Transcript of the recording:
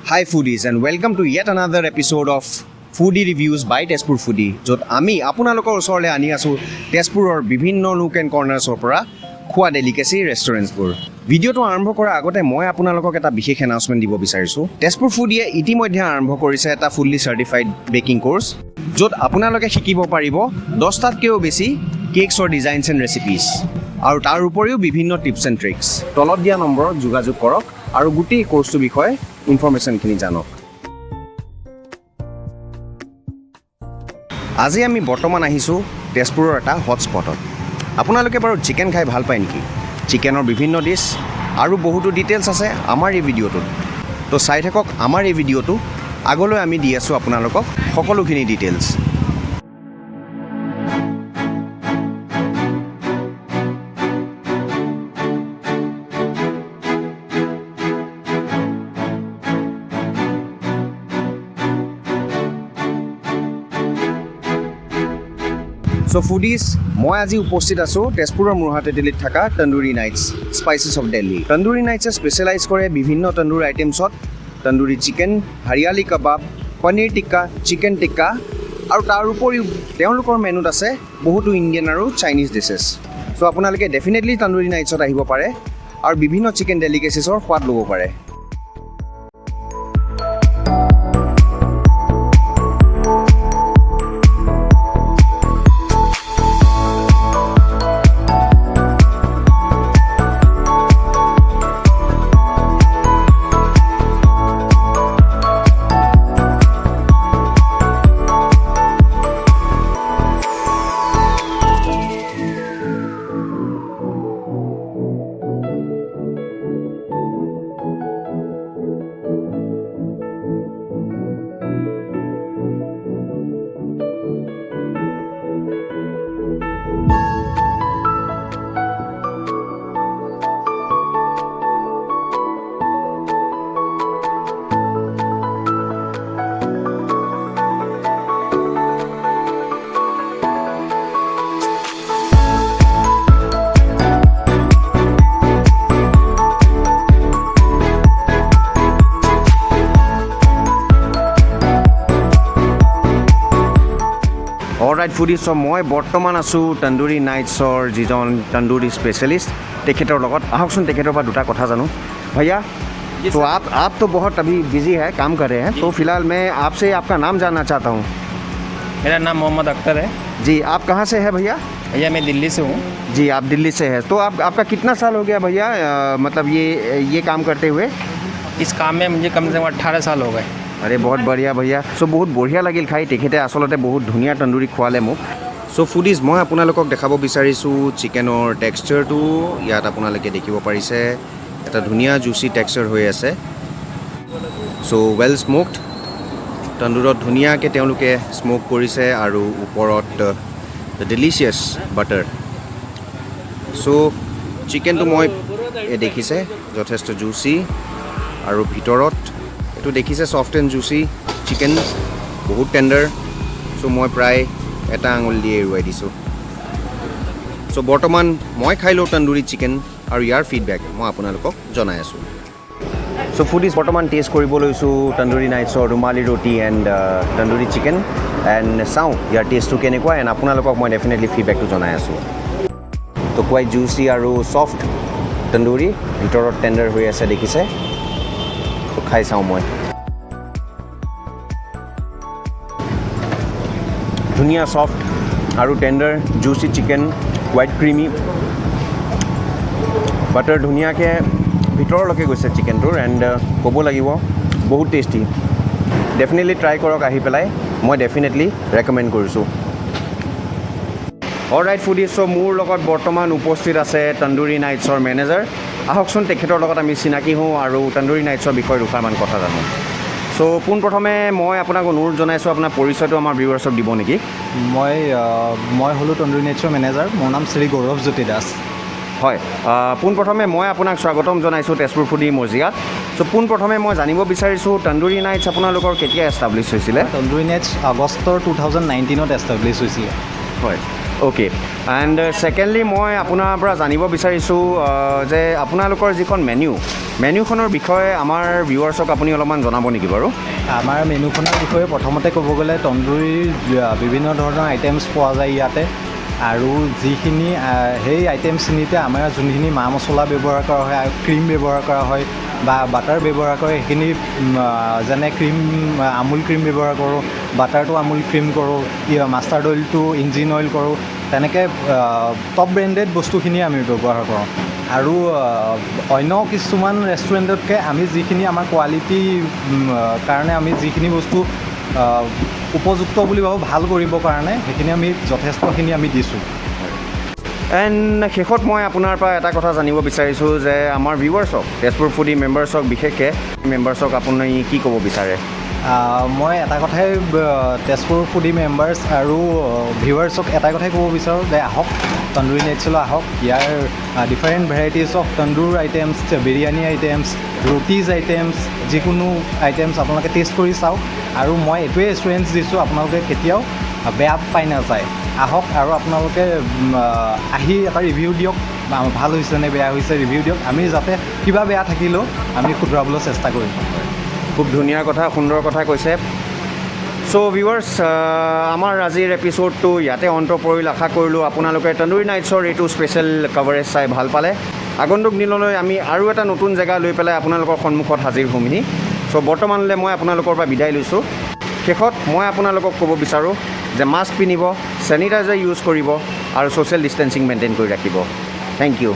Hi foodies and welcome to yet another episode of Foodie Reviews by Tezpur Foodie. Jot ami আপোনালোকৰ ওচৰলৈ আনি আছো তেজপুৰৰ বিভিন্ন নুক এণ্ড কৰ্নাৰ্ছৰ পৰা খোৱা ডেলিকেচি ৰেষ্টুৰেণ্টছবোৰ। ভিডিঅ'টো আৰম্ভ কৰাৰ আগতে মই আপোনালোকক এটা বিশেষ এনাউন্সমেণ্ট দিব বিচাৰিছোঁ। তেজপুৰ ফুডিয়ে ইতিমধ্যে আৰম্ভ কৰিছে এটা ফুল্লি চাৰ্টিফাইড বেকিং কোৰ্ছ, য'ত আপোনালোকে শিকিব পাৰিব 10টাতকৈও বেছি কেকছৰ ডিজাইনছ এণ্ড ৰেচিপিজ আৰু তাৰ উপৰিও বিভিন্ন টিপছ এণ্ড ট্ৰিক্স। তলত দিয়া নম্বৰত যোগাযোগ কৰক আৰু গোটেই কোৰ্ছটোৰ বিষয়ে ইনফৰমেশ্যনখিনি জানক। আজি আমি বৰ্তমান আহিছোঁ তেজপুৰৰ এটা হটস্পটত। আপোনালোকে বাৰু চিকেন খাই ভাল পায় নেকি? চিকেনৰ বিভিন্ন ডিছ আৰু বহুতো ডিটেইলছ আছে আমাৰ এই ভিডিঅ'টোত। তো চাই থাকক আমাৰ এই ভিডিঅ'টো, আগলৈ আমি দি আছোঁ আপোনালোকক সকলোখিনি ডিটেইলছ। So foodies, মই আজি উপস্থিত আছোঁ তেজপুৰৰ মুৰহাটেলিত থকা Tandoori Nights Spices of Delhi. Tandoori নাইটছে স্পেচিয়েলাইজ কৰে বিভিন্ন তন্দুৰ আইটেমছত, তন্দুৰী চিকেন, হাৰিয়ালি কাবাব, পনীৰ টিক্কা, চিকেন টিক্কা আৰু তাৰ উপৰিও তেওঁলোকৰ মেনুত আছে বহুতো ইণ্ডিয়ান আৰু চাইনিজ ডিছেছ। চ' আপোনালোকে ডেফিনেটলি তন্দুৰী নাইটছত আহিব পাৰে আৰু বিভিন্ন চিকেন ডেলিকেচিছৰ সোৱাদ ল'ব পাৰে। অলৰাইট ফুডিজ, চ' মই বৰ্তমান আছোঁ তন্দুৰী নাইটছৰ যিজন তন্দুৰী স্পেচিয়েলিষ্ট তেখেতৰ লগত। আহকচোন তেখেতৰ পৰা দুটা কথা জানো। भैया तो आप तो बहुत अभी बिजी है, काम कर रहे हैं, तो फिलहाल मैं आपसे आपका नाम जानना चाहता हूँ। मेरा नाम मोहम्मद अख्तर है। जी, आप कहाँ से है भैया? भैया मैं दिल्ली से हूँ। जी, आप दिल्ली से है, तो आपका कितना साल हो गया भैया मतलब ये काम करते हुए? इस काम में मुझे कम से कम 18 साल हो गए। अरे बहुत बढ़िया भैया। চ' বহুত বঢ়িয়া লাগিল খাই, তেখেতে আচলতে বহুত ধুনীয়া তন্দুৰী খোৱালে মোক। চ' ফুডিজ, মই আপোনালোকক দেখাব বিচাৰিছোঁ চিকেনৰ টেক্সচাৰটো। ইয়াত আপোনালোকে দেখিব পাৰিছে এটা ধুনীয়া জুচি টেক্সচাৰ হৈ আছে। চ' ৱেল স্ম'কড তন্দুৰত ধুনীয়াকৈ তেওঁলোকে স্ম'ক কৰিছে আৰু ওপৰত ডেলিচিয়াছ বাটাৰ। চ' চিকেনটো মই দেখিছে যথেষ্ট জুচি আৰু ভিতৰত এইটো দেখিছে ছফ্ট এণ্ড জুচি চিকেন, বহুত টেণ্ডাৰ। চ' মই প্ৰায় এটা আঙুল দি এৰুৱাই দিছোঁ। চ' বৰ্তমান মই খাই লওঁ তন্দুৰী চিকেন আৰু ইয়াৰ ফিডবেক মই আপোনালোকক জনাই আছোঁ। চ' ফুডিজ, বৰ্তমান টেষ্ট কৰিব লৈছোঁ তন্দুৰী নাইটছৰ ৰুমালী ৰুটি এণ্ড তন্দুৰী চিকেন, এণ্ড চাওঁ ইয়াৰ টেষ্টটো কেনেকুৱা, এণ্ড আপোনালোকক মই ডেফিনেটলি ফিডবেকটো জনাই আছোঁ। তো কোৱাইট জুচি আৰু ছফ্ট তন্দুৰী, ভিতৰত টেণ্ডাৰ হৈ আছে দেখিছে। তো খাই চাওঁ মই। ধুনীয়া ছফ্ট আৰু tender juicy chicken, white creamy butter ধুনীয়াকৈ ভিতৰলৈকে গৈছে চিকেনটোৰ, এণ্ড ক'ব লাগিব বহুত টেষ্টি। ডেফিনেটলি ট্ৰাই কৰক আহি পেলাই, মই ডেফিনেটলি ৰেকমেণ্ড কৰিছোঁ। অলৰাইট ফুডিজ, চ' মোৰ লগত বৰ্তমান উপস্থিত আছে তন্দুৰী নাইটছৰ মেনেজাৰ। আহকচোন তেখেতৰ লগত আমি চিনাকি হওঁ আৰু তন্দুৰী নাইটছৰ বিষয়ে দুষাৰমান কথা জানো। চ' পোনপ্ৰথমে মই আপোনাক অনুৰোধ জনাইছোঁ, আপোনাৰ পৰিচয়টো আমাৰ ভিউৱাৰ্ছক দিব নেকি? মই হ'লোঁ তন্দুৰী নাইটছৰ মেনেজাৰ। মোৰ নাম শ্ৰী গৌৰৱ জ্যোতি দাস। হয়, পোনপ্ৰথমে মই আপোনাক স্বাগতম জনাইছোঁ তেজপুৰ ফুডি মজিয়াত। চ' পোনপ্ৰথমে মই জানিব বিচাৰিছোঁ তন্দুৰী নাইটছ আপোনালোকৰ কেতিয়া এষ্টাব্লিছ হৈছিলে? তন্দুৰী নাইটছ আগষ্টৰ 2019 এষ্টাব্লিছ হৈছিলে। হয়, অ'কে এণ্ড ছেকেণ্ডলি মই আপোনাৰ পৰা জানিব বিচাৰিছোঁ যে আপোনালোকৰ যিখন মেনুখনৰ বিষয়ে আমাৰ ভিউৱাৰ্ছক আপুনি অলপমান জনাব নেকি বাৰু আমাৰ মেনুখনৰ বিষয়ে প্ৰথমতে ক'ব গ'লে তন্দুৰীৰ বিভিন্ন ধৰণৰ আইটেমছ পোৱা যায় ইয়াতে আৰু যিখিনি সেই আইটেমছখিনিতে আমাৰ যোনখিনি মা মছলা ব্যৱহাৰ কৰা হয় আৰু ক্ৰীম ব্যৱহাৰ কৰা হয় বা বাটাৰ ব্যৱহাৰ কৰে সেইখিনি যেনে ক্ৰীম আমুল ক্ৰীম ব্যৱহাৰ কৰোঁ বাটাৰটো আমুল ক্ৰীম কৰোঁ মাষ্টাৰ্ড অইলটো ইঞ্জিন অইল কৰোঁ তেনেকৈ টপ ব্ৰেণ্ডেড বস্তুখিনি আমি ব্যৱহাৰ কৰোঁ আৰু অন্য কিছুমান ৰেষ্টুৰেণ্টতকৈ আমি যিখিনি আমাৰ কোৱালিটি কাৰণে আমি যিখিনি বস্তু উপযুক্ত বুলি ভাবোঁ ভাল কৰিবৰ কাৰণে সেইখিনি আমি যথেষ্টখিনি আমি দিছোঁ এণ্ড শেষত মই আপোনাৰ পৰা এটা কথা জানিব বিচাৰিছোঁ যে আমাৰ ভিউৱাৰ্ছক তেজপুৰ ফুডি মেম্বাৰ্ছক বিশেষকৈ মেম্বাৰ্ছক আপুনি কি ক'ব বিচাৰে মই এটা কথাই তেজপুৰ ফুডি মেম্বাৰ্ছ আৰু ভিউৱাৰ্ছক এটা কথাই ক'ব বিচাৰোঁ যে আহক তন্দুৰী নাইটছলৈ আহক ইয়াৰ different varieties of tandoor items biryani items rotis items যিকোনো আইটেমছ আপোনালোকে টেষ্ট কৰি চাওক আৰু মই এইটোৱে এছুৰেঞ্চ দিছোঁ আপোনালোকে কেতিয়াও বেয়া পাই নাযায় আহক আৰু আপোনালোকে আহি এটা ৰিভিউ দিয়ক ভাল হৈছে নে বেয়া হৈছে ৰিভিউ দিয়ক আমি যাতে কিবা বেয়া থাকিলেও আমি শুধৰাবলৈ চেষ্টা কৰিম খুব ধুনীয়া কথা সুন্দৰ কথা কৈছে চ' ভিউৱাৰ্ছ আমাৰ আজিৰ এপিছ'ডটো ইয়াতে অন্ত পৰিল আশা কৰিলোঁ আপোনালোকে তন্দুৰী নাইটছৰ এইটো স্পেচিয়েল কভাৰেজ চাই ভাল পালে আগন্তুক দিনলৈ আমি আৰু এটা নতুন জেগা লৈ পেলাই আপোনালোকৰ সন্মুখত হাজিৰ হ'মহি চ' বৰ্তমানলৈ মই আপোনালোকৰ পৰা বিদায় লৈছোঁ শেষত মই আপোনালোকক ক'ব বিচাৰোঁ যে মাস্ক পিন্ধিব চেনিটাইজাৰ ইউজ কৰিব আৰু ছ'চিয়েল ডিষ্টেঞ্চিং মেইনটেইন কৰি ৰাখিব থেংক ইউ